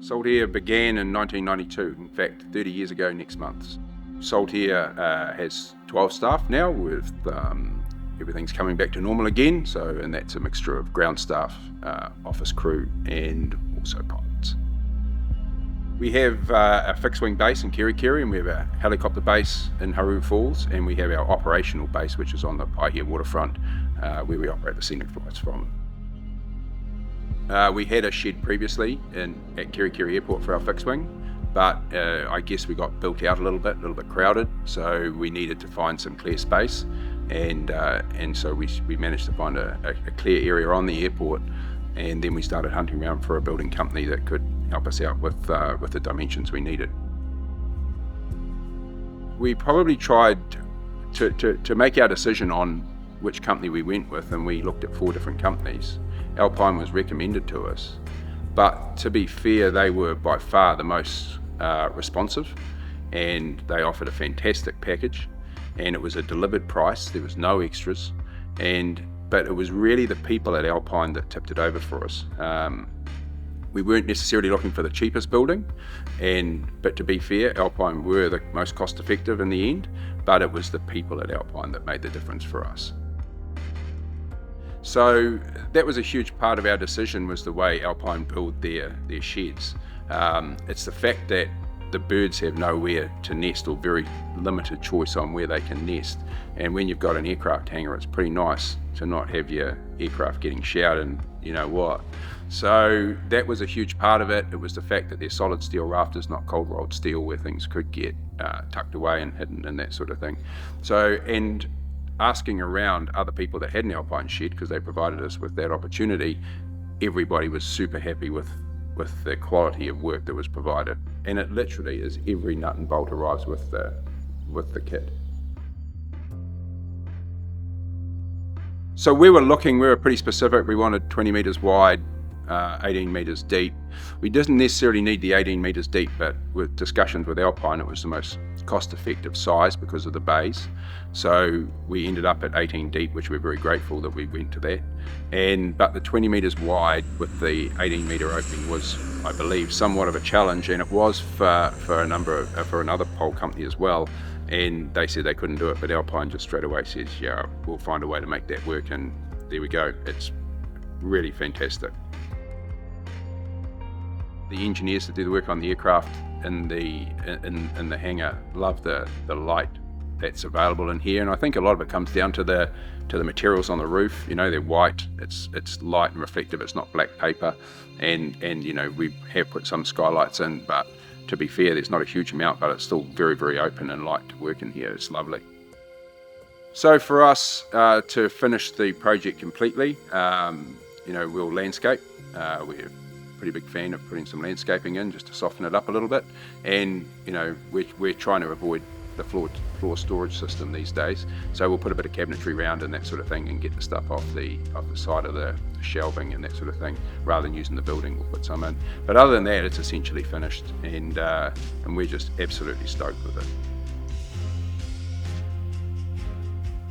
Saltair began in 1992, in fact 30 years ago next month. Saltair has 12 staff now, with everything's coming back to normal again, and that's a mixture of ground staff, office crew and also pilots. We have a fixed wing base in Kerikeri, and we have a helicopter base in Haru Falls, and we have our operational base which is on the Paihia waterfront, where we operate the scenic flights from. We had a shed previously at Kerikeri Airport for our fixed wing, but I guess we got built out a little bit crowded, so we needed to find some clear space, and so we managed to find a clear area on the airport, and then we started hunting around for a building company that could help us out with the dimensions we needed. We probably tried to make our decision on which company we went with, and we looked at 4 different companies. Alpine was recommended to us, but to be fair, they were by far the most responsive, and they offered a fantastic package, and it was a delivered price. There was no extras, but it was really the people at Alpine that tipped it over for us. We weren't necessarily looking for the cheapest building, but to be fair, Alpine were the most cost effective in the end, but it was the people at Alpine that made the difference for us. So that was a huge part of our decision, was the way Alpine build their sheds. It's the fact that the birds have nowhere to nest, or very limited choice on where they can nest. And when you've got an aircraft hangar, it's pretty nice to not have your aircraft getting showered and you know what. So that was a huge part of it. It was the fact that they're solid steel rafters, not cold rolled steel, where things could get tucked away and hidden and that sort of thing. And asking around other people that had an Alpine shed, because they provided us with that opportunity, everybody was super happy with the quality of work that was provided. And it literally is every nut and bolt arrives with the kit. So we were pretty specific. We wanted 20 metres wide, 18 metres deep. We didn't necessarily need the 18 metres deep, but with discussions with Alpine, it was the most cost-effective size because of the bays. So we ended up at 18 deep, which we're very grateful that we went to that. But the 20 metres wide with the 18 metre opening was, I believe, somewhat of a challenge, and it was for another pole company as well. And they said they couldn't do it, but Alpine just straight away says, yeah, we'll find a way to make that work, and there we go. It's really fantastic. The engineers that do the work on the aircraft in the hangar love the light that's available in here, and I think a lot of it comes down to the materials on the roof. You know, they're white, it's light and reflective, it's not black paper, and you know, we have put some skylights in, but to be fair, there's not a huge amount, but it's still very, very open and light to work in here. It's lovely. So for us to finish the project completely, you know, we'll landscape. We're a pretty big fan of putting some landscaping in just to soften it up a little bit, and you know, we're trying to avoid the floor storage system these days, so we'll put a bit of cabinetry around and that sort of thing, and get the stuff off the side of the shelving and that sort of thing. Rather than using the building, we'll put some in, but other than that, it's essentially finished, and we're just absolutely stoked with it.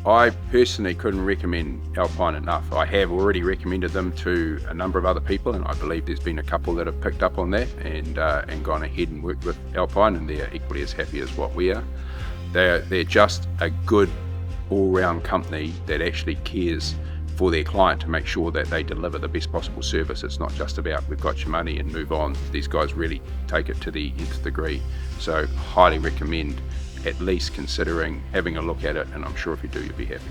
I personally couldn't recommend Alpine enough. I have already recommended them to a number of other people, and I believe there's been a couple that have picked up on that and gone ahead and worked with Alpine, and they're equally as happy as what we are. They're just a good all-round company that actually cares for their client to make sure that they deliver the best possible service. It's not just about, we've got your money and move on. These guys really take it to the nth degree. So highly recommend at least considering having a look at it, and I'm sure if you do, you'll be happy.